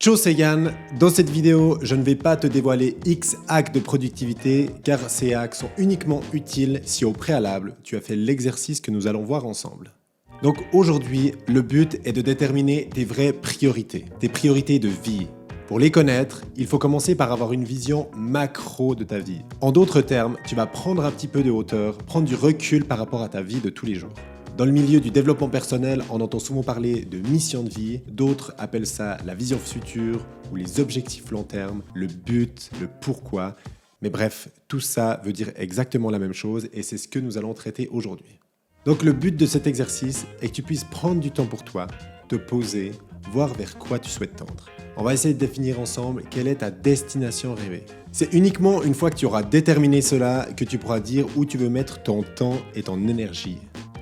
Ciao, c'est Yann. Dans cette vidéo, je ne vais pas te dévoiler X hacks de productivité car ces hacks sont uniquement utiles si au préalable, tu as fait l'exercice que nous allons voir ensemble. Donc aujourd'hui, le but est de déterminer tes vraies priorités, tes priorités de vie. Pour les connaître, il faut commencer par avoir une vision macro de ta vie. En d'autres termes, tu vas prendre un petit peu de hauteur, prendre du recul par rapport à ta vie de tous les jours. Dans le milieu du développement personnel, on entend souvent parler de mission de vie, d'autres appellent ça la vision future ou les objectifs long terme, le but, le pourquoi. Mais bref, tout ça veut dire exactement la même chose et c'est ce que nous allons traiter aujourd'hui. Donc le but de cet exercice est que tu puisses prendre du temps pour toi, te poser, voir vers quoi tu souhaites tendre. On va essayer de définir ensemble quelle est ta destination rêvée. C'est uniquement une fois que tu auras déterminé cela que tu pourras dire où tu veux mettre ton temps et ton énergie.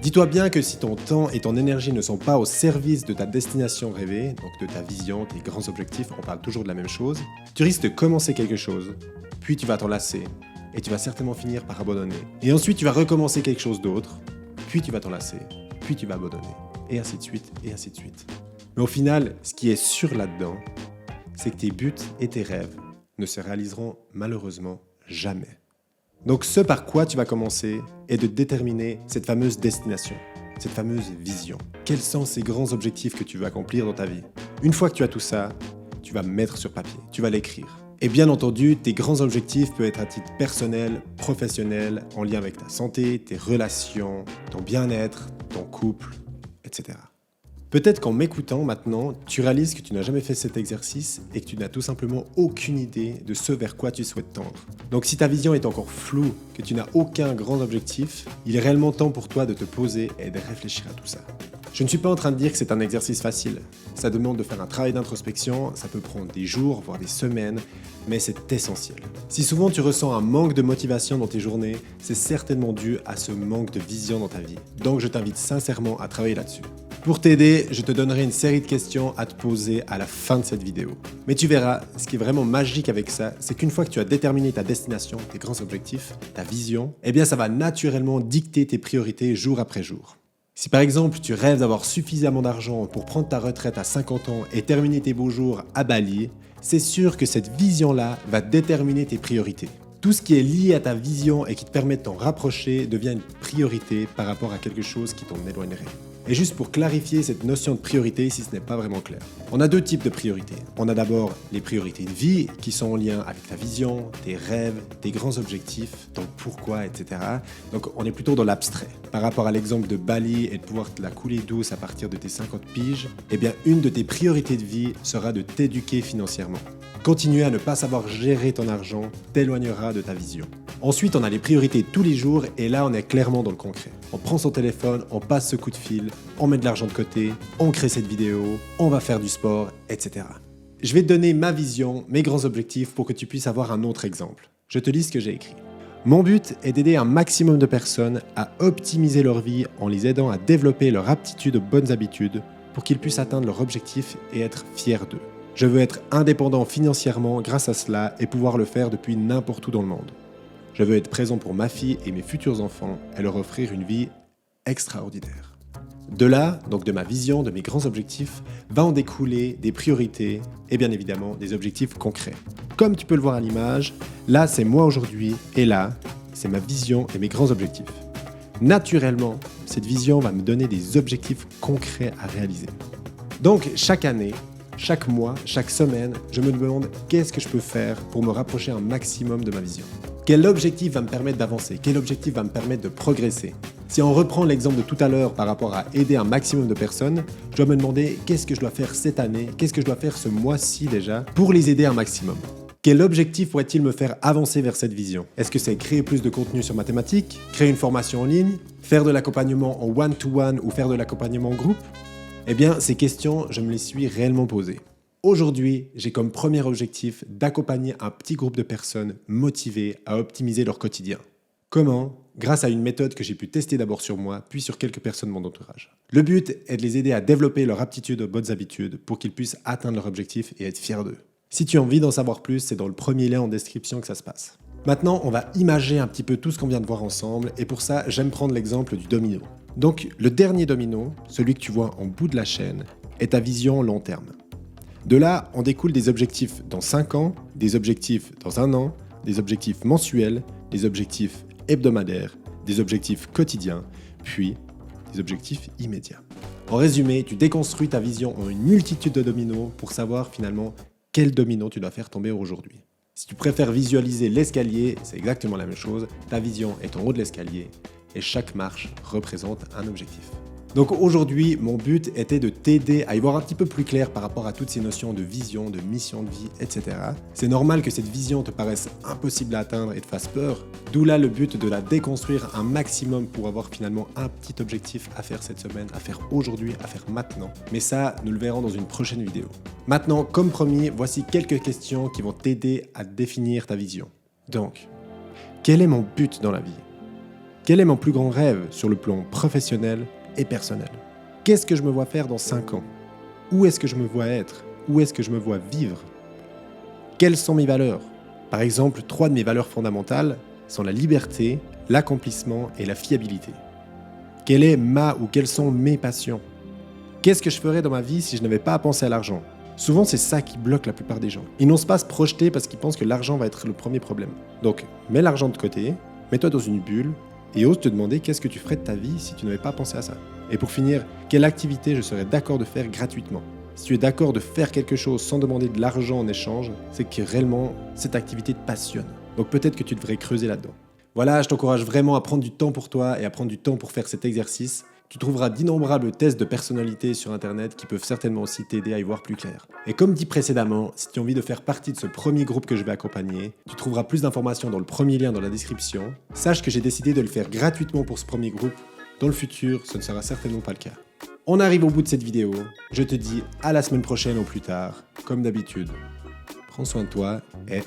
Dis-toi bien que si ton temps et ton énergie ne sont pas au service de ta destination rêvée, donc de ta vision, tes grands objectifs, on parle toujours de la même chose, tu risques de commencer quelque chose, puis tu vas t'en lasser, et tu vas certainement finir par abandonner. Et ensuite tu vas recommencer quelque chose d'autre, puis tu vas t'en lasser, puis tu vas abandonner, et ainsi de suite, et ainsi de suite. Mais au final, ce qui est sûr là-dedans, c'est que tes buts et tes rêves ne se réaliseront malheureusement jamais. Donc ce par quoi tu vas commencer est de déterminer cette fameuse destination, cette fameuse vision. Quels sont ces grands objectifs que tu veux accomplir dans ta vie? Une fois que tu as tout ça, tu vas mettre sur papier, tu vas l'écrire. Et bien entendu, tes grands objectifs peuvent être à titre personnel, professionnel, en lien avec ta santé, tes relations, ton bien-être, ton couple, etc. Peut-être qu'en m'écoutant maintenant, tu réalises que tu n'as jamais fait cet exercice et que tu n'as tout simplement aucune idée de ce vers quoi tu souhaites tendre. Donc si ta vision est encore floue, que tu n'as aucun grand objectif, il est réellement temps pour toi de te poser et de réfléchir à tout ça. Je ne suis pas en train de dire que c'est un exercice facile. Ça demande de faire un travail d'introspection, ça peut prendre des jours, voire des semaines, mais c'est essentiel. Si souvent tu ressens un manque de motivation dans tes journées, c'est certainement dû à ce manque de vision dans ta vie. Donc je t'invite sincèrement à travailler là-dessus. Pour t'aider, je te donnerai une série de questions à te poser à la fin de cette vidéo. Mais tu verras, ce qui est vraiment magique avec ça, c'est qu'une fois que tu as déterminé ta destination, tes grands objectifs, ta vision, eh bien ça va naturellement dicter tes priorités jour après jour. Si par exemple tu rêves d'avoir suffisamment d'argent pour prendre ta retraite à 50 ans et terminer tes beaux jours à Bali, c'est sûr que cette vision-là va déterminer tes priorités. Tout ce qui est lié à ta vision et qui te permet de t'en rapprocher devient une priorité par rapport à quelque chose qui t'en éloignerait. Et juste pour clarifier cette notion de priorité si ce n'est pas vraiment clair. On a deux types de priorités. On a d'abord les priorités de vie qui sont en lien avec ta vision, tes rêves, tes grands objectifs, ton pourquoi, etc. Donc on est plutôt dans l'abstrait. Par rapport à l'exemple de Bali et de pouvoir te la couler douce à partir de tes 50 piges, eh bien une de tes priorités de vie sera de t'éduquer financièrement. Continuer à ne pas savoir gérer ton argent t'éloignera de ta vision. Ensuite, on a les priorités tous les jours et là, on est clairement dans le concret. On prend son téléphone, on passe ce coup de fil, on met de l'argent de côté, on crée cette vidéo, on va faire du sport, etc. Je vais te donner ma vision, mes grands objectifs pour que tu puisses avoir un autre exemple. Je te lis ce que j'ai écrit. Mon but est d'aider un maximum de personnes à optimiser leur vie en les aidant à développer leur aptitude aux bonnes habitudes pour qu'ils puissent atteindre leur objectif et être fiers d'eux. Je veux être indépendant financièrement grâce à cela et pouvoir le faire depuis n'importe où dans le monde. Je veux être présent pour ma fille et mes futurs enfants et leur offrir une vie extraordinaire. De là, donc de ma vision, de mes grands objectifs, va en découler des priorités et bien évidemment des objectifs concrets. Comme tu peux le voir à l'image, là c'est moi aujourd'hui et là, c'est ma vision et mes grands objectifs. Naturellement, cette vision va me donner des objectifs concrets à réaliser. Donc chaque année, chaque mois, chaque semaine, je me demande qu'est-ce que je peux faire pour me rapprocher un maximum de ma vision. Quel objectif va me permettre d'avancer? Quel objectif va me permettre de progresser? Si on reprend l'exemple de tout à l'heure par rapport à aider un maximum de personnes, je dois me demander qu'est-ce que je dois faire cette année, qu'est-ce que je dois faire ce mois-ci déjà pour les aider un maximum. Quel objectif pourrait-il me faire avancer vers cette vision? Est-ce que c'est créer plus de contenu sur ma thématique, créer une formation en ligne, faire de l'accompagnement en one-to-one ou faire de l'accompagnement en groupe? Eh bien, ces questions, je me les suis réellement posées. Aujourd'hui, j'ai comme premier objectif d'accompagner un petit groupe de personnes motivées à optimiser leur quotidien. Comment? Grâce à une méthode que j'ai pu tester d'abord sur moi, puis sur quelques personnes de mon entourage. Le but est de les aider à développer leur aptitude aux bonnes habitudes pour qu'ils puissent atteindre leur objectif et être fiers d'eux. Si tu as envie d'en savoir plus, c'est dans le premier lien en description que ça se passe. Maintenant, on va imager un petit peu tout ce qu'on vient de voir ensemble, et pour ça, j'aime prendre l'exemple du domino. Donc, le dernier domino, celui que tu vois en bout de la chaîne, est ta vision long terme. De là, on découle des objectifs dans 5 ans, des objectifs dans 1 an, des objectifs mensuels, des objectifs hebdomadaires, des objectifs quotidiens, puis des objectifs immédiats. En résumé, tu déconstruis ta vision en une multitude de dominos pour savoir finalement quel domino tu dois faire tomber aujourd'hui. Si tu préfères visualiser l'escalier, c'est exactement la même chose. Ta vision est en haut de l'escalier et chaque marche représente un objectif. Donc aujourd'hui, mon but était de t'aider à y voir un petit peu plus clair par rapport à toutes ces notions de vision, de mission de vie, etc. C'est normal que cette vision te paraisse impossible à atteindre et te fasse peur, d'où là le but de la déconstruire un maximum pour avoir finalement un petit objectif à faire cette semaine, à faire aujourd'hui, à faire maintenant. Mais ça, nous le verrons dans une prochaine vidéo. Maintenant, comme promis, voici quelques questions qui vont t'aider à définir ta vision. Donc, quel est mon but dans la vie? Quel est mon plus grand rêve sur le plan professionnel et personnel? Qu'est-ce que je me vois faire dans 5 ans? Où est-ce que je me vois être? Où est-ce que je me vois vivre? Quelles sont mes valeurs? Par exemple, 3 de mes valeurs fondamentales sont la liberté, l'accomplissement et la fiabilité. Quelle est ma ou quelles sont mes passions? Qu'est-ce que je ferais dans ma vie si je n'avais pas à penser à l'argent? Souvent, c'est ça qui bloque la plupart des gens. Ils n'osent pas se projeter parce qu'ils pensent que l'argent va être le premier problème. Donc, mets l'argent de côté, mets-toi dans une bulle, et ose te demander qu'est-ce que tu ferais de ta vie si tu n'avais pas pensé à ça. Et pour finir, quelle activité je serais d'accord de faire gratuitement? Si tu es d'accord de faire quelque chose sans demander de l'argent en échange, c'est que réellement cette activité te passionne. Donc peut-être que tu devrais creuser là-dedans. Voilà, je t'encourage vraiment à prendre du temps pour toi et à prendre du temps pour faire cet exercice. Tu trouveras d'innombrables tests de personnalité sur internet qui peuvent certainement aussi t'aider à y voir plus clair. Et comme dit précédemment, si tu as envie de faire partie de ce premier groupe que je vais accompagner, tu trouveras plus d'informations dans le premier lien dans la description. Sache que j'ai décidé de le faire gratuitement pour ce premier groupe. Dans le futur, ce ne sera certainement pas le cas. On arrive au bout de cette vidéo. Je te dis à la semaine prochaine ou plus tard. Comme d'habitude, prends soin de toi et